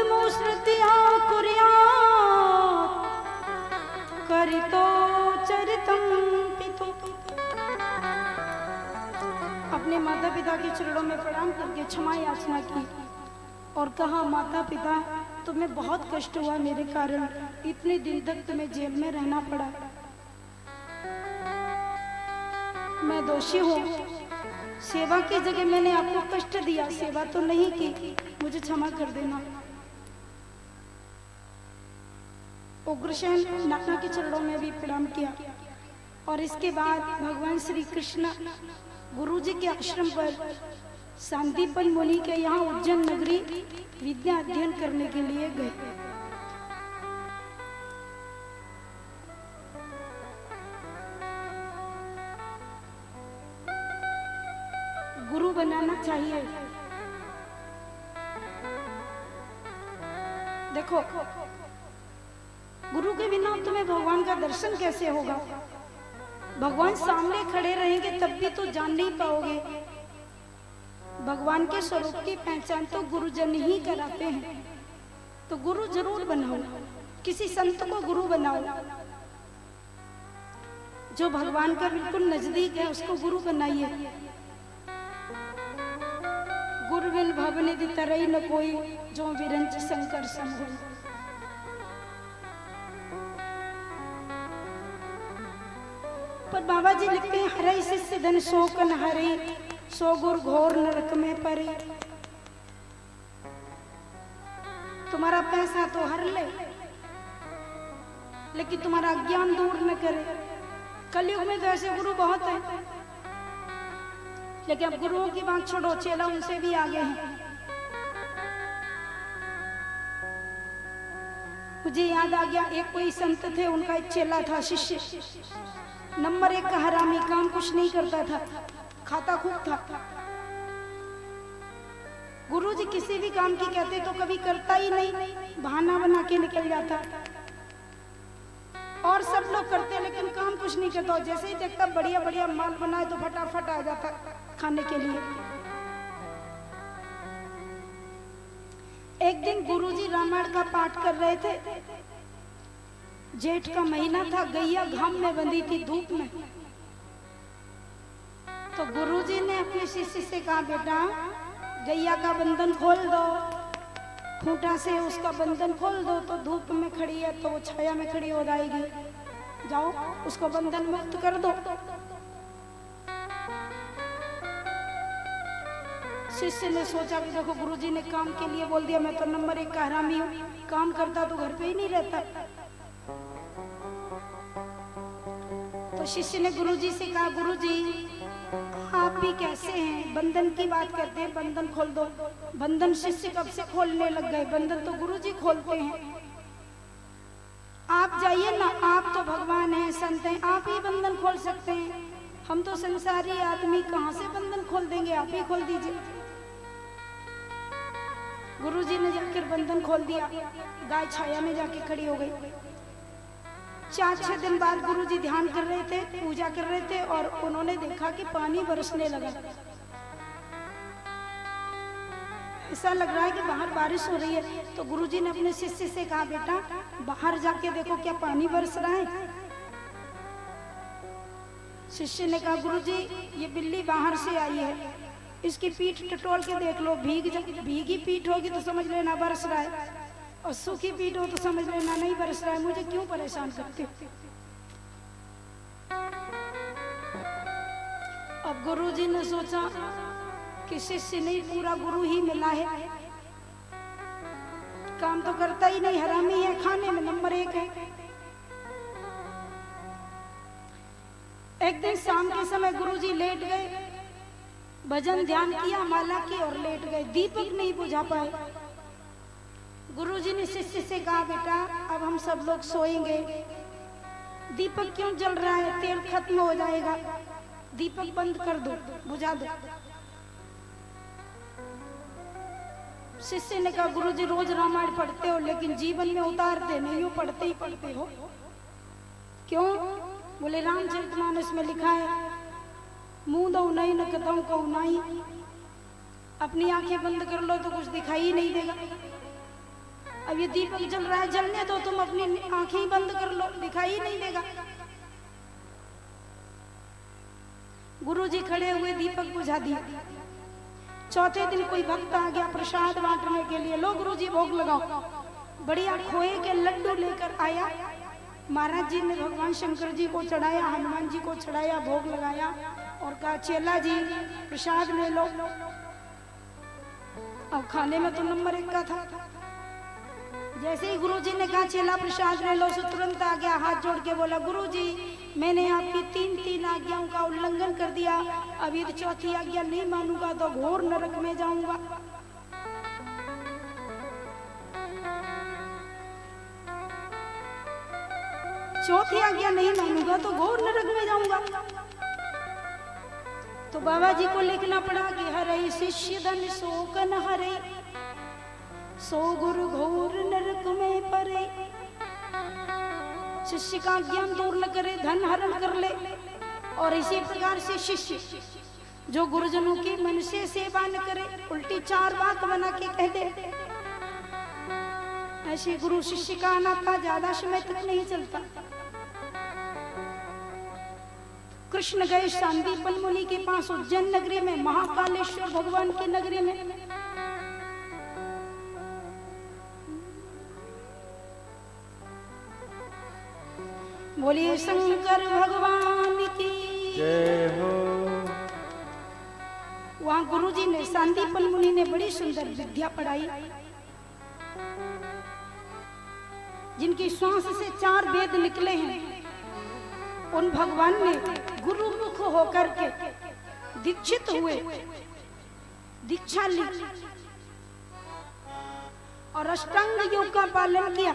उत्तमो श्रुतिया कुर्यात् करितो चरितम पितु। अपने माता पिता के चरणों में प्रणाम करके क्षमा याचना की और कहा, माता पिता तुम्हें बहुत कष्ट हुआ मेरे कारण, इतने दिन तक तुम्हें जेल में रहना पड़ा। मैं दोषी हूँ, सेवा की जगह मैंने आपको कष्ट दिया, सेवा तो नहीं की, मुझे क्षमा कर देना। उग्रसेन नाना के चरणों में भी प्रणाम किया और इसके बाद भगवान श्री कृष्ण गुरु जी के आश्रम पर सांदीपन मुनि के यहाँ उज्जैन नगरी विद्या अध्ययन करने के लिए गए। गुरु बनाना चाहिए। देखो, गुरु के बिना तुम्हें भगवान का दर्शन कैसे होगा? भगवान सामने खड़े रहेंगे तब भी तो जान नहीं पाओगे। भगवान के स्वरूप की पहचान तो गुरुजन ही कराते हैं। तो गुरु जरूर बनाओ, किसी संत को गुरु बनाओ। जो भगवान का बिल्कुल नजदीक है उसको गुरु बनाइए। गुरु बिन भवनिधि तरई न कोई, जो विरंच शंकर सम होई। पर बाबा जी लिखते हैं, हरे शिष्य धन शोकन हरे, सो गुर घोर नरक में परे। तुम्हारा पैसा तो हर ले, लेकिन तुम्हारा अज्ञान दूर न करे। कलयुग में तो ऐसे गुरु बहुत हैं, लेकिन अब गुरुओं की बात छोड़ो, चेला उनसे भी आगे हैं। मुझे याद आ गया, एक कोई संत थे, उनका एक चेला था, शिष्य, नंबर 1 का हरामी, काम कुछ नहीं करता था, खाता खूब था। गुरु जी किसी भी काम की कहते तो कभी करता ही नहीं, बहाना बना के निकल जाता। और सब लोग करते लेकिन काम कुछ नहीं करता। जैसे ही देखता बढ़िया बढ़िया माल बनाए तो फटाफट आ जाता खाने के लिए। एक दिन गुरुजी रामायण का पाठ कर रहे थे। जेठ का महीना था, गैया घाम में बंधी थी, धूप में। तो गुरुजी ने अपने शिष्य से कहा, बेटा गैया का बंधन खोल दो, खूंटा से उसका बंधन खोल दो, तो धूप में खड़ी है तो वो छाया में खड़ी हो जाएगी, जाओ उसको बंधन मुक्त कर दो। शिष्य ने सोचा कि देखो गुरुजी ने काम के लिए बोल दिया, मैं तो नंबर 1 का हरामी हूँ, काम करता तो घर पे ही नहीं रहता। तो शिष्य ने गुरुजी से कहा, गुरुजी आप भी कैसे हैं, बंधन की बात करते हैं, बंधन खोल दो। बंधन शिष्य कब से खोलने लग गए, बंधन तो गुरुजी खोलते हैं। आप जाइए ना, आप तो भगवान हैं, संत हैं, आप ही बंधन खोल सकते हैं। हम तो संसारी आदमी कहाँ से बंधन खोल देंगे, आप ही खोल दीजिए। गुरुजी ने जाकर बंधन खोल दिया, गाय छाया में जाके खड़ी हो गई। 4-6 दिन बाद गुरुजी ध्यान कर रहे थे, पूजा कर रहे थे, और उन्होंने देखा कि पानी बरसने लगा। ऐसा लग रहा है कि बाहर बारिश हो रही है। तो गुरुजी ने अपने शिष्य से कहा, बेटा बाहर जाके देखो क्या पानी बरस रहा है। शिष्य ने कहा, गुरुजी ये बिल्ली बाहर से आई है, इसकी पीठ टटोल के देख लो, भीगी पीठ होगी तो समझ लेना बरस रहा है, और सूखी पीठ हो तो समझ लेना नहीं बरस रहा है। मुझे क्यों परेशान करते हो? अब गुरुजी ने सोचा कि शिष्य नहीं, पूरा गुरु ही मिला है, काम तो करता ही नहीं, हरामी है, खाने में नंबर 1 है। एक दिन शाम के समय गुरुजी लेट गए, भजन ध्यान किया, माला की और लेट गए, दीपक नहीं बुझा पाए। गुरुजी ने शिष्य से कहा, बेटा अब हम सब लोग सोएंगे, दीपक क्यों जल रहा है, तेल खत्म हो जाएगा, दीपक बंद कर दो, बुझा दो। शिष्य ने कहा, गुरुजी रोज रामायण पढ़ते हो लेकिन जीवन में उतारते नहीं हो, पढ़ते ही पढ़ते हो, क्यों? बोले रामचरितमानस में लिखा है, मुंह दो नहीं न कदम को नहीं, अपनी आंखें बंद कर लो तो कुछ दिखाई ही नहीं देगा। अब ये दीपक जल रहा है, जलने दो, तुम अपनी आंखें ही बंद कर लो, दिखाई ही नहीं देगा। गुरुजी खड़े हुए, दीपक बुझा दिया। चौथे दिन कोई भक्त आ गया प्रसाद बांटने के लिए, लो गुरुजी भोग लगाओ। बढ़िया खोए के लड्डू लेकर आया, महाराज जी ने भगवान शंकर जी को चढ़ाया, हनुमान जी को चढ़ाया, भोग लगाया और कहा चेला जी प्रसाद ले लो। अब खाने में तो नंबर 1 का था। जैसे ही गुरुजी ने कहा चेला प्रसाद ले लो, सो तुरंत आ गया, हाथ जोड़ के बोला गुरुजी मैंने आपकी 3 आज्ञाओं का उल्लंघन कर दिया, अब यदि चौथी आज्ञा नहीं मानूंगा तो घोर नरक में जाऊंगा। चौथी आज्ञा नहीं मानूंगा तो घोर नरक में जाऊंगा। तो बाबा जी को लिखना पड़ा कि हरे शिष्य धन शोक न हरे, सो गुरु घोर नरक में परे। शिष्य का ज्ञान दूर न करे, धन हरण कर ले। और इसी प्रकार से शिष्य जो गुरुजनों की मन से सेवा न करे, उल्टी 4 बात बना के कह दे, ऐसे गुरु शिष्य का नाता ज्यादा समय तक नहीं चलता। कृष्ण गए शांतिपन मुनि के पास उज्जैन नगरी में, महाकालेश्वर भगवान की नगरी में। बोलिए शंकर भगवान की जय हो। वहां गुरुजी ने, शांतिपन मुनि ने बड़ी सुंदर विद्या पढ़ाई, जिनकी श्वास से 4 वेद निकले हैं। उन भगवान ने गुरुमुख होकर के दीक्षित हुए, दीक्षा ली और अष्टांग योग का पालन किया।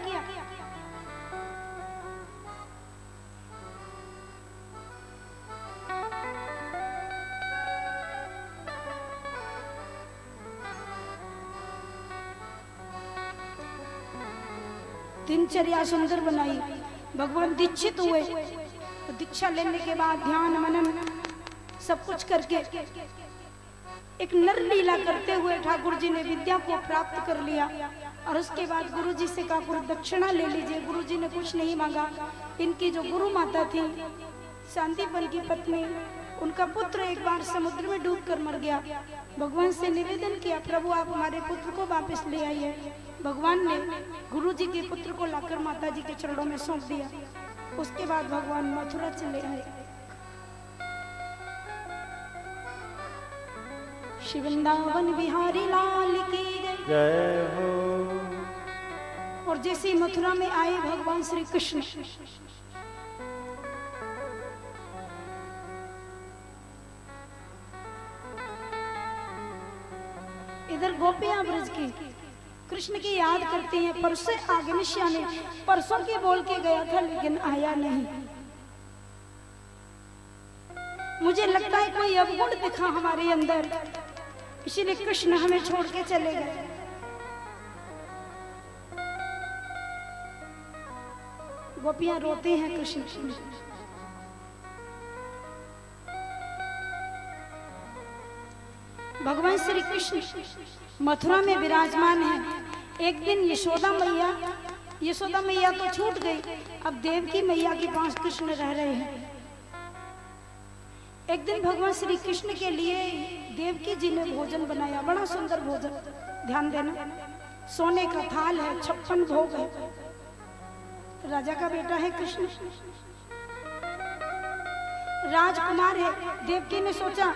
दिनचर्या सुंदर बनाई। भगवान दीक्षित हुए, तो दीक्षा लेने के बाद ध्यान मनन सब कुछ करके एक नर लीला करते हुए ठाकुर जी ने विद्या को प्राप्त कर लिया। और उसके बाद गुरु जी से कहा गुरु दक्षिणा ले लीजिए। गुरु जी ने कुछ नहीं मांगा। इनकी जो गुरु माता थी, शांतिपन की पत्नी, उनका पुत्र एक बार समुद्र में डूबकर मर गया। भगवान से निवेदन किया, प्रभु आप हमारे पुत्र को वापस ले आइए। भगवान ने गुरु जी के पुत्र को लाकर माता जी के चरणों में सौंप दिया। उसके बाद भगवान मथुरा चले आए। श्री वृंदावन बिहारी लाल की जय हो। और जैसे मथुरा में आए भगवान श्री कृष्ण, इधर गोपियां ब्रज की कृष्ण की याद करती हैं। परसों आगनिश्या ने परसों के बोल के गया था, लेकिन आया नहीं। मुझे लगता है कोई अवगुण दिखा हमारे अंदर, इसीलिए कृष्ण हमें छोड़ के चले गए। गोपियां रोते हैं कृष्ण की। भगवान श्री कृष्ण मथुरा में विराजमान है। एक दिन यशोदा मैया तो छूट गई, अब देवकी मैया के पास कृष्ण रह रहे हैं। एक दिन भगवान श्री कृष्ण के लिए देवकी जी ने भोजन बनाया, बड़ा सुंदर भोजन। ध्यान देना, सोने का थाल है, 56 भोग है। राजा का बेटा है कृष्ण, राजकुमार है। देवकी ने सोचा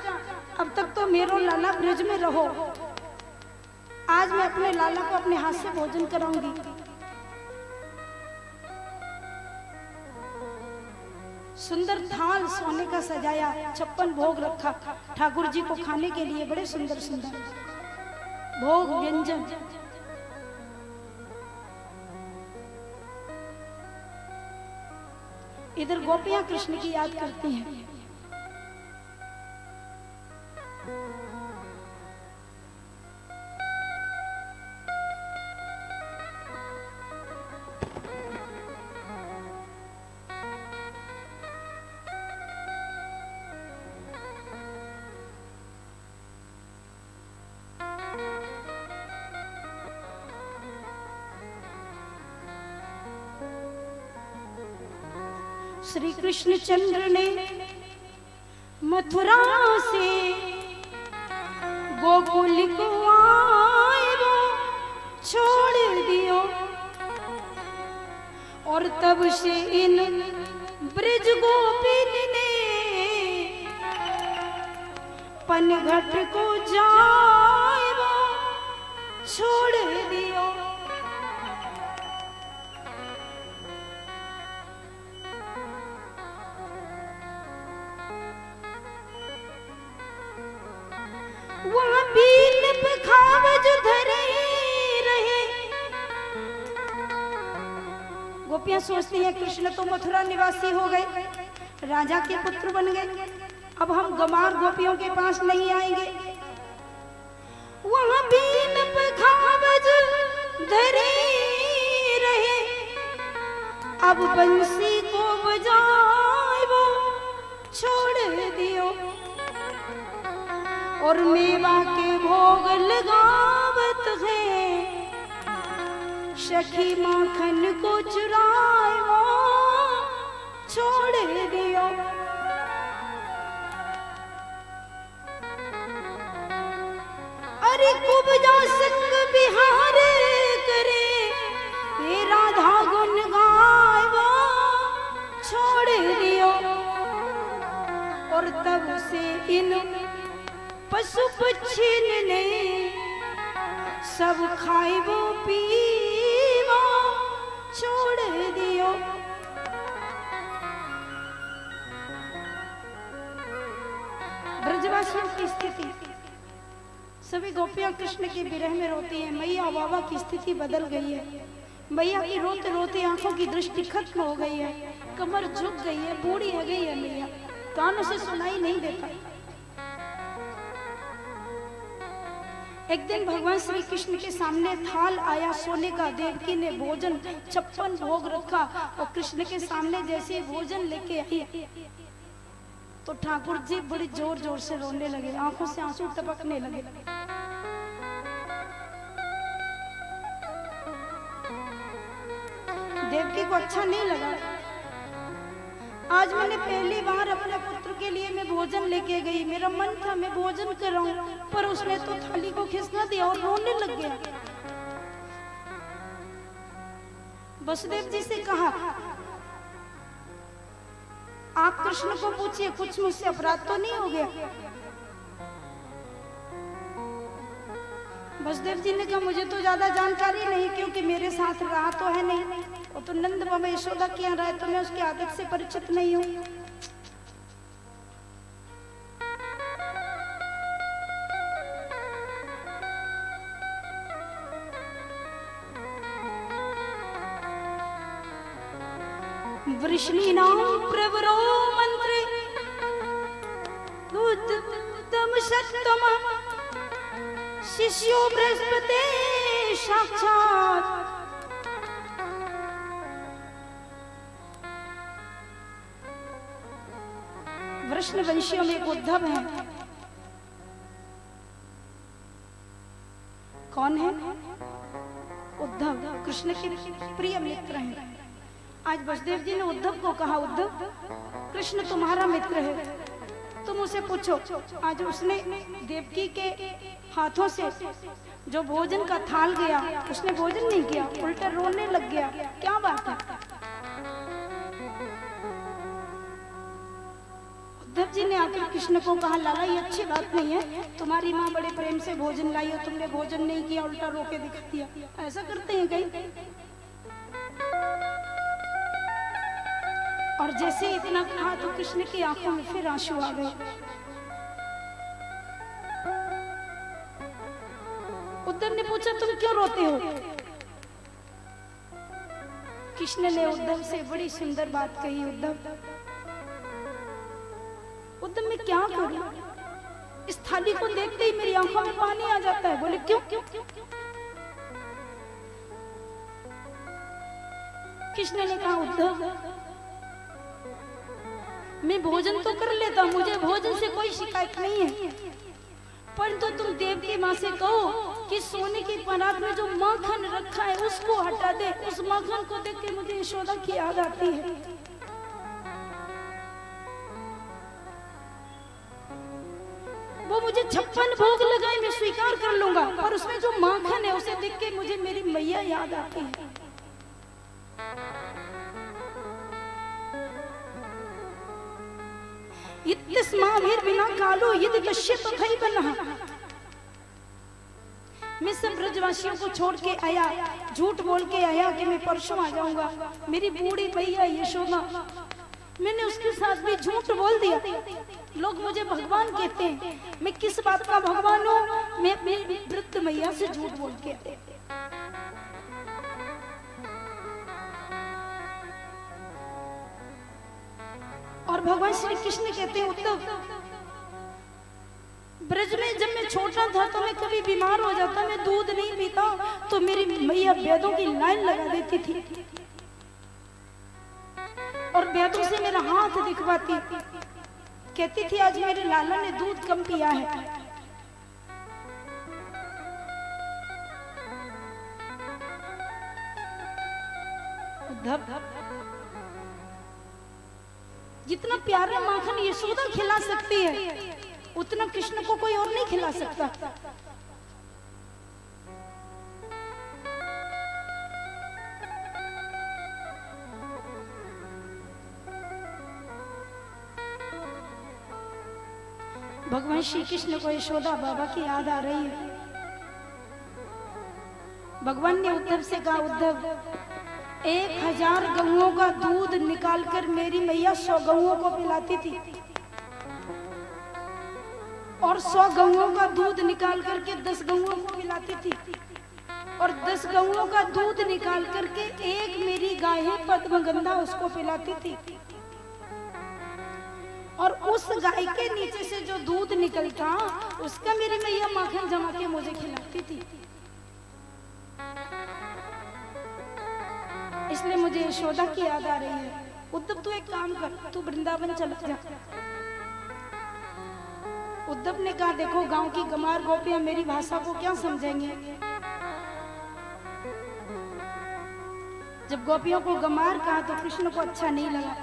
अब तक तो मेरो लाला ब्रज में रहो, आज मैं अपने लाला को अपने हाथ से भोजन कराऊंगी। सुंदर थाल सोने का सजाया, 56 भोग रखा ठाकुर जी को खाने के लिए, बड़े सुंदर सुंदर भोग व्यंजन। इधर गोपियां कृष्ण की याद करती हैं। श्री कृष्णचंद्र ने मथुरा से गोकुल को आए वो छोड़ दियो, और तब से इन ब्रज गोपिन ने पनघट को जाए वो छोड़ दियो। वहाँ बीन पखावज धरे रहे। गोपियां सोचती हैं कृष्ण तो मथुरा निवासी हो गए, राजा के पुत्र बन गए, अब हम गमार गोपियों के पास नहीं आएंगे। वहाँ बीन पखावज धरे रहे, अब बंसी को बजाए वो छोड़ दियो, और मेवा के भोग लगावत है, सखी माखन को चुराए वो छोड़ दियो। अरे कुब्जा संग बिहार करे, ये राधा गुन गाए वो छोड़ दियो, और तब से इन पशु पक्षी ने सब खाए वो पीवो छोड़ दियो। ब्रजवासियों की स्थिति, सभी गोपियां कृष्ण के विरह में रोती हैं। मैया बाबा की स्थिति बदल गई है। मैया की रोते रोते आंखों की दृष्टि खत्म हो गई है, कमर झुक गई है, बूढ़ी हो गई है मैया, कानों से सुनाई नहीं देता। एक दिन भगवान श्री कृष्ण के सामने थाल आया सोने का, देवकी ने भोजन 56 भोग रखा, और कृष्ण के सामने जैसे भोजन लेके आई तो ठाकुर जी बड़ी जोर जोर से रोने लगे, आंखों से आंसू टपकने लगे। देवकी को अच्छा नहीं लगा। आज मैंने पहली बार अपने पुत्र के लिए मैं भोजन लेके गई, मेरा मन था मैं भोजन कराऊं, पर उसने तो थाली को खिसका दिया और रोने लग गया। वसुदेव जी से कहा, आप कृष्ण को पूछिए कुछ मुझसे अपराध तो नहीं हो गया। वसुदेव जी ने कहा, मुझे तो ज्यादा जानकारी नहीं, क्योंकि मेरे साथ रहा तो है नहीं, वो तो नंद बाबा यशोदा के यहाँ रहा है, तो मैं उसकी आदत से परिचित नहीं हूँ। वृष्णीनां प्रवरो मंत्रे उत्तम सत्तम शिष्यो बृहस्पति साक्षात्। वृष्ण वंशियों में एक उद्धव है। कौन है? उद्धव कृष्ण के प्रिय मित्र हैं। आज वसुदेव जी ने उद्धव को कहा, उद्धव कृष्ण तुम्हारा मित्र है, तुम उसे पूछो। आज उसने देवकी के हाथों से जो भोजन का थाल गया, उसने भोजन नहीं किया, उल्टा रोने लग गया। क्या बात है? उद्धव जी ने आकर कृष्ण को कहा, लाला ये अच्छी बात नहीं है, तुम्हारी माँ बड़े प्रेम से भोजन लाई और तुमने भोजन नहीं किया, उल्टा रोके दिखा दिया। ऐसा करते हैं कहीं? और जैसे इतना कहा तो कृष्ण की आंखों में फिर आंसू आ गए। उद्धव ने पूछा, तुम क्यों रोते हो? कृष्ण ने उद्धव से बड़ी सुंदर बात कही। उद्धव मैं क्या करूं? इस थाली को देखते ही मेरी आंखों में पानी आ जाता है। बोले क्यों? कृष्ण ने कहा, उद्धव मैं भोजन तो कर लेता, मुझे भोजन से कोई शिकायत नहीं है, परंतु तुम देवकी माँ से कहो कि सोने की परात में जो माखन रखा है उसको हटा दे। उस माखन को देख के मुझे यशोदा की याद आती है। कर लूंगा, पर उसमें जो माखन है उसे देख के मुझे मेरी मैया याद आती है। महावीर बिना कालो यदि कश्यप खई बना। मैं सब ब्रजवासियों को छोड़ के आया, झूठ बोल के आया कि मैं परसों आ जाऊंगा। मेरी बूढ़ी मैया यशोदा, मैंने उसके साथ भी झूठ बोल दिया। लोग मुझे भगवान कहते हैं, मैं किस बात का भगवान हूँ? मैं अपनी वृद्ध मैया से झूठ बोल के आया। और भगवान श्री कृष्ण कहते हैं, उद्धव ब्रज में जब मैं छोटा था तो मैं कभी बीमार हो जाता, मैं दूध नहीं पीता तो मेरी मैया वैद्यों की लाइन लगा देती थी और वैद्यों से मेरा हाथ दिखवाती, कहती थी आज मेरे लाला ने दूध कम पिया है। जितना प्यारा माखन यशोदा खिला सकती है उतना कृष्ण को कोई और नहीं खिला सकता। भगवान श्री कृष्ण को यशोदा बाबा की याद आ रही है। भगवान ने उद्धव से कहा, उद्धव 1000 गऊओं का दूध निकालकर मेरी मैया 100 गऊओं को पिलाती थी और 100 गऊओं का दूध निकाल करके 10 गऊओं को पिलाती थी और 10 गऊओं का दूध निकाल करके एक मेरी गाय है पद्मगंधा उसको पिलाती थी और उस गाय के नीचे से जो दूध निकलता उसका मेरी मैया माखन जमा के मुझे खिलाती थी। इसलिए मुझे यशोदा की याद आ रही है। उद्धव तू एक काम कर, तू वृंदावन चला जा। उद्धव ने कहा, देखो गांव की गमार गोपियां मेरी भाषा को क्या समझेंगे। जब गोपियों को गमार कहा तो कृष्ण को अच्छा नहीं लगा।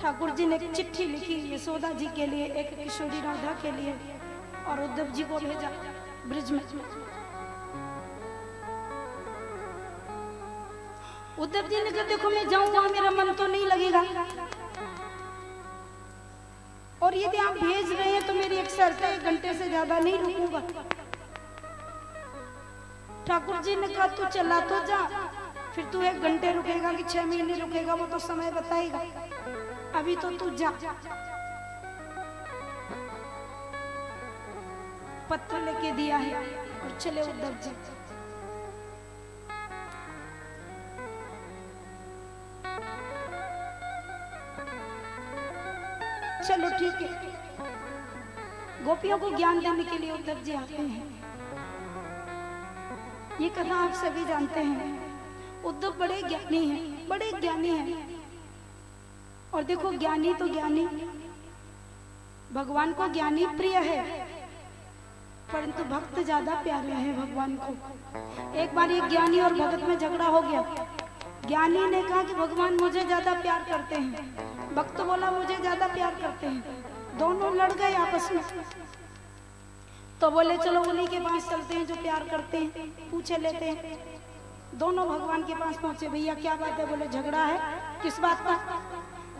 ठाकुर जी ने एक चिट्ठी लिखी यशोदा जी के लिए, एक किशोरी राधा के लिए और उद्धव जी को भेजा ब्रिज में। उद्धव जी ने कहा, देखो मैं जाऊंगा मेरा मन तो नहीं लगेगा और यदि आप भेज रहे हैं तो मेरी एक शर्त है, 1 घंटे से ज्यादा नहीं रुकूंगा। ठाकुर जी ने कहा, तू चला तो जा, फिर तू 1 घंटे रुकेगा कि 6 महीने रुकेगा वो तो समय बताएगा, अभी तो तू जा। पत्र लेके दिया है और चले उद्धव जी। चलो ठीक है। गोपियों को ज्ञान देने के लिए उद्धव जी आते हैं। ये कथा आप सभी जानते हैं। उद्धव बड़े ज्ञानी हैं, बड़े ज्ञानी हैं। और देखो ज्ञानी तो ज्ञानी, भगवान को ज्ञानी प्रिय है परंतु भक्त ज्यादा प्यारे हैं भगवान को। एक बार एक ज्ञानी और भक्त में झगड़ा हो गया। ज्ञानी ने कहा कि भगवान मुझे ज्यादा प्यार करते हैं, भक्त बोला मुझे ज्यादा प्यार करते हैं। दोनों लड़ गए आपस में। तो बोले चलो उन्हीं के पास चलते हैं जो प्यार करते हैं, पूछे लेते हैं। दोनों भगवान के पास पहुंचे। भैया क्या बात है? बोले झगड़ा है। किस बात का?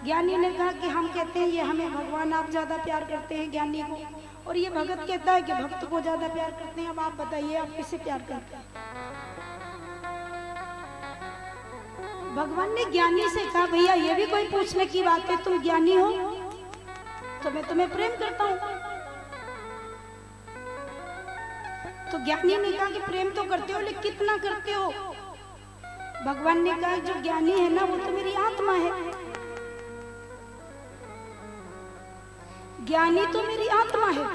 ज्ञानी ने कहा कि हम कहते हैं ये हमें भगवान आप ज्यादा प्यार करते हैं ज्ञानी को, और ये भगत कहता है कि भक्त को ज्यादा प्यार करते हैं। अब आप बताइए आप किसे प्यार करते हैं? भगवान ने ज्ञानी से कहा, भैया ये भी कोई पूछने की बात है? तुम ज्ञानी हो तो मैं तुम्हें प्रेम करता हूं। तो ज्ञानी ने कहा कि प्रेम तो करते हो लेकिन कितना करते हो? भगवान ने कहा जो ज्ञानी है ना वो तो मेरी आत्मा है, ज्ञानी तो मेरी आत्मा है।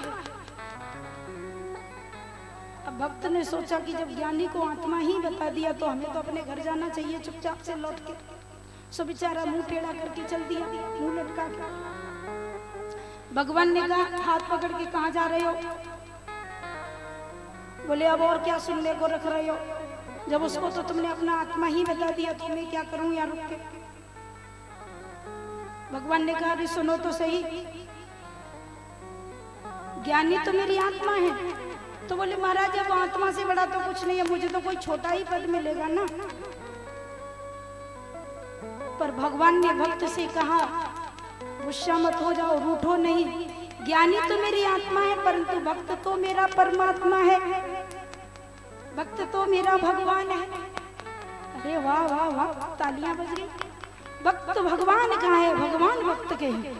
अब भक्त ने सोचा कि जब ज्ञानी को आत्मा ही बता दिया तो हमें तो अपने घर जाना चाहिए चुपचाप से लौट के। सो बेचारा मुंह टेढ़ा करके चल दिया, मुंह लटका के। भगवान ने कहा हाथ पकड़ के कहाँ जा रहे हो? बोले अब और क्या सुनने को रख रहे हो? जब उसको तो तुमने अपना आत्मा ही बता दिया तो मैं क्या करूं यार रुक के। भगवान ने कहा अरे सुनो तो सही, ज्ञानी तो मेरी आत्मा है, तो बोले महाराज अब आत्मा से बड़ा तो कुछ नहीं है, मुझे तो कोई छोटा ही पद मिलेगा ना। पर भगवान ने भक्त से कहा गुस्सा मत हो जाओ, रूठो नहीं। ज्ञानी तो मेरी आत्मा है, परंतु भक्त तो मेरा परमात्मा है, भक्त तो मेरा भगवान है। अरे वाह वाह वाह, तालियां बज रही। भक्त भगवान का है, भगवान भक्त के हैं।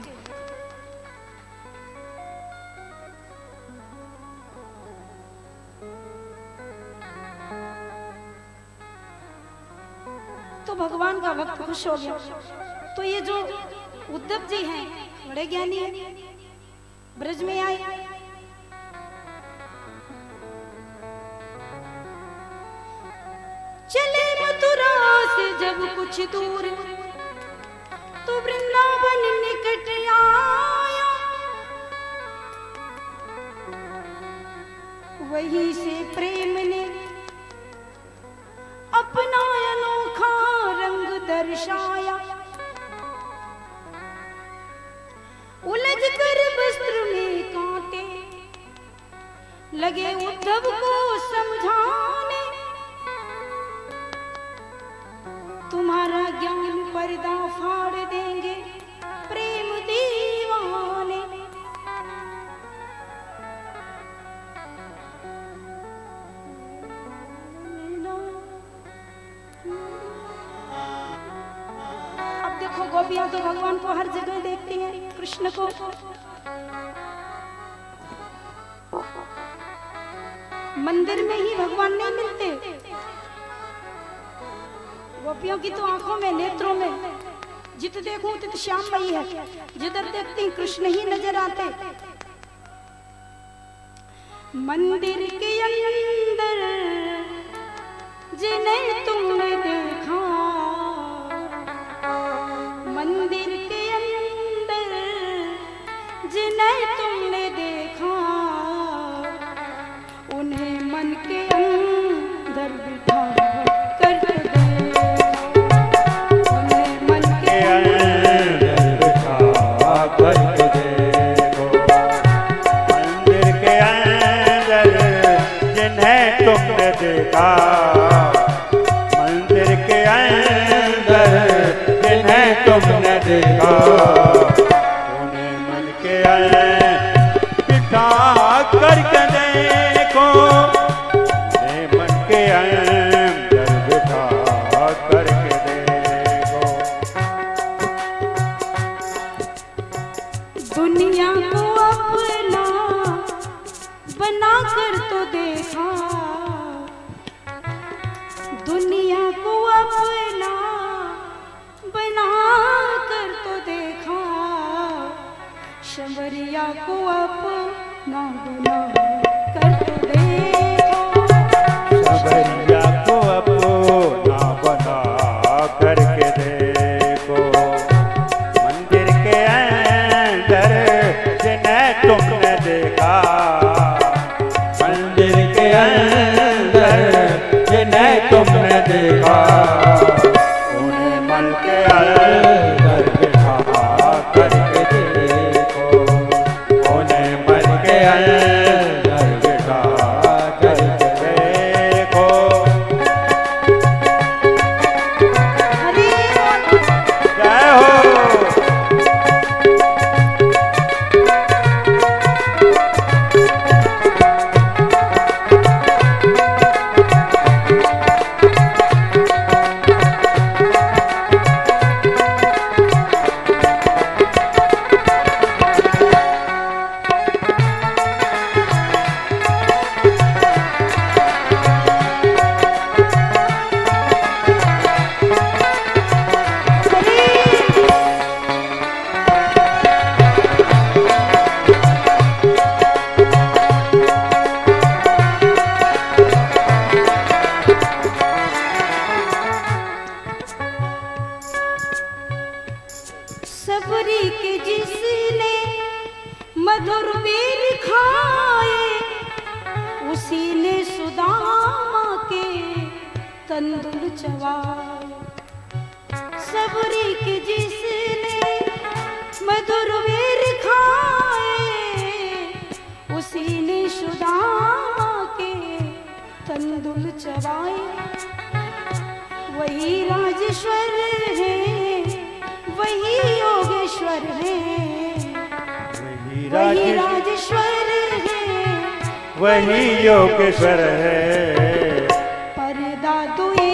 तो भगवान का भक्त खुश हो गया। तो ये जो उद्धव जी हैं बड़े ज्ञानी हैं, ब्रज में आए। चले मथुरा से जब कुछ दूर, तो वृंदावन निकट आया। वहीं से प्रेम ने अपना अनोखा रंग दर्शाया। उलझ कर वस्त्र में कांटे लगे उद्धव को समझाने। तुम्हारा ज्ञान पर्दा फाड़ देंगे प्रेम दीवाने। अब देखो गोपियां तो भगवान को हर जगह देखती हैं, कृष्ण को। मंदिर में ही भगवान नहीं मिलते, गोपियों की तो आंखों में, नेत्रों में जित देखूं तित श्याममयी है, जिधर देखती कृष्ण ही नजर आते। मंदिर के अंदर जिन्हें तुमने देखा, मंदिर के अंदर जिन्हें तुमने देखा, उन्हें मन के अंदर बिठा कर देखो, उन्हें मन के अंदर बिठा कर देखो। मंदिर के अंदर जिन्हें तुमने देखा, मंदिर के अंदर जिन्हें तुमने देखा, उन्हें मन के अंदर बिठा करके देखो, उन्हें मन के अंदर बिठा करके देखो। दुनिया को अपना बना कर तो देखा, दुनिया को अपना बना कर तो देखा, शंवरिया को अपना बना कर तो देखो, शबरिया को अपना बना करके देखो। मंदिर के अंदर जिन्हें तुमने देखा, मंदिर के अंदर जिन्हें तुमने देखा, उन्हें मन के अंदर बिठा करके देखो, उन्हें मन के अंदर बिठा करके देखो। हरे जय हो। सबरी के जिसने मधुर बेर खाए, उसी ने सुदामा के कंदुल चबाए। सबरी के जिसने मधुर बेर खाए, उसी ने सुदामा कंदुल चबाए, वही राजेश्वर है, वही योगेश्वर है, वही राजेश्वर है, वही योगेश्वर है। पर्दा दुई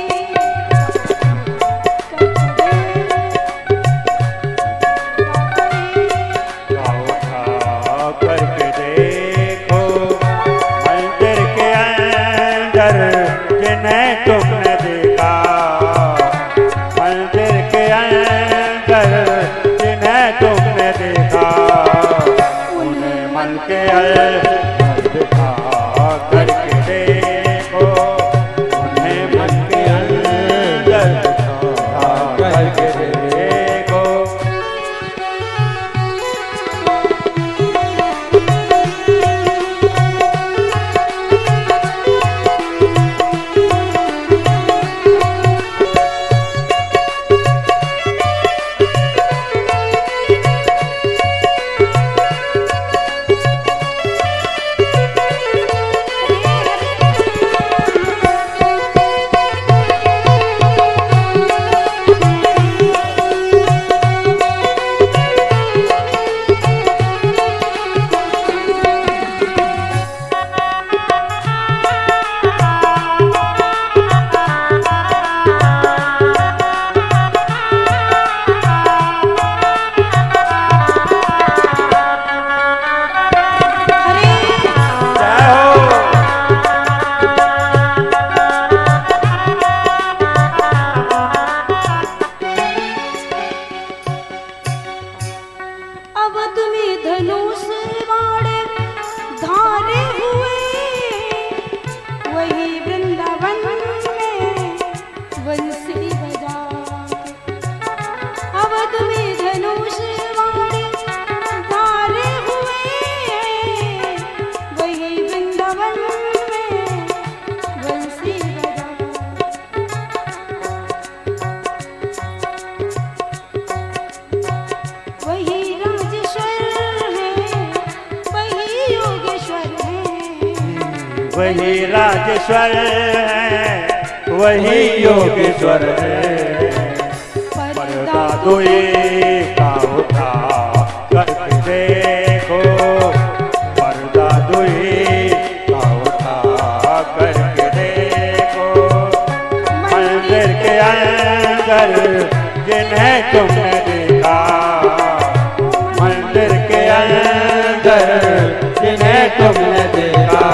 करके देखो मंदिर के अंदर जिन्हें तुमने देखा, मंदिर के अंदर जिन्हें तुमने देखा, उन्हें मन के अंदर दिखा करके देखो, उन्हें मन के अंदर दिखा करके देखो। अवध में धनुष बाणे धारे हुए, वही वृंदावन में बंसी बजा। अवध में धनुष बाणे धारे हुए, वही वृंदावन में बंसी बजा। वही वही राजेश्वर है, वही योगेश्वर है। पर्दा दुई का उठा करके देखो, पर्दा दुई का उठा करके देखो, मंदिर के अंदर जिन्हें तुमने देखा, मंदिर के अंदर जिन्हें तुमने देखा,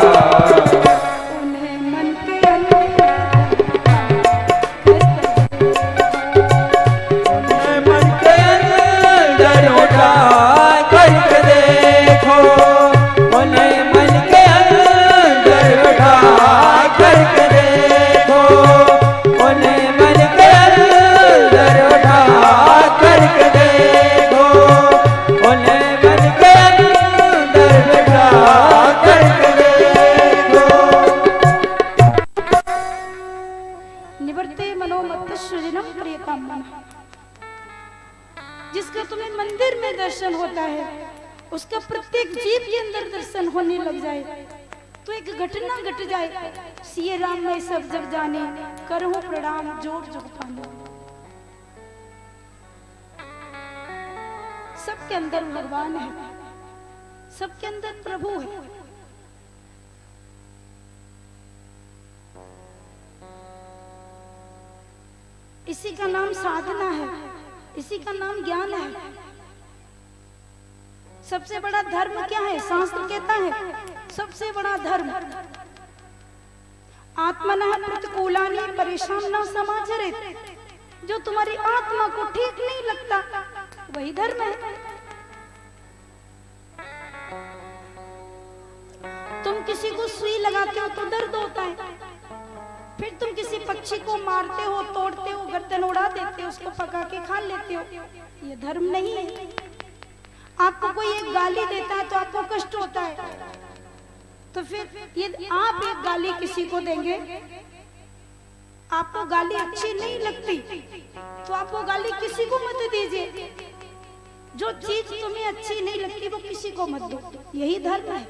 जिसका तुम्हें मंदिर में दर्शन होता है, उसका प्रत्येक जीव के अंदर दर्शन होने लग जाए तो एक घटना घट जाए। सिए राम में सब जग जाने, करहूं प्रणाम जोड़ जुग पाने। सबके अंदर भगवान है, सबके अंदर प्रभु है। इसी का नाम साधना है, इसी का नाम ज्ञान है। सबसे बड़ा धर्म क्या है? शास्त्र कहता है सबसे बड़ा धर्म आत्मनः प्रतिकूलानि परेशान न समाचरेत्। जो तुम्हारी आत्मा को ठीक नहीं लगता वही धर्म है। तुम किसी को सुई लगाते हो तो दर्द होता है, फिर तुम किसी पक्षी को मारते हो, तोड़ते हो, गर्दन उड़ा देते हो, उसको पका के खा लेते हो। ये धर्म नहीं है। आपको कोई एक गाली देता है तो आपको कष्ट होता है, तो फिर ये आप एक गाली किसी को देंगे, आपको गाली अच्छी नहीं लगती तो आप वो गाली किसी को मत दीजिए। जो चीज तुम्हें अच्छी नहीं लगती वो किसी को मत दो, यही धर्म है।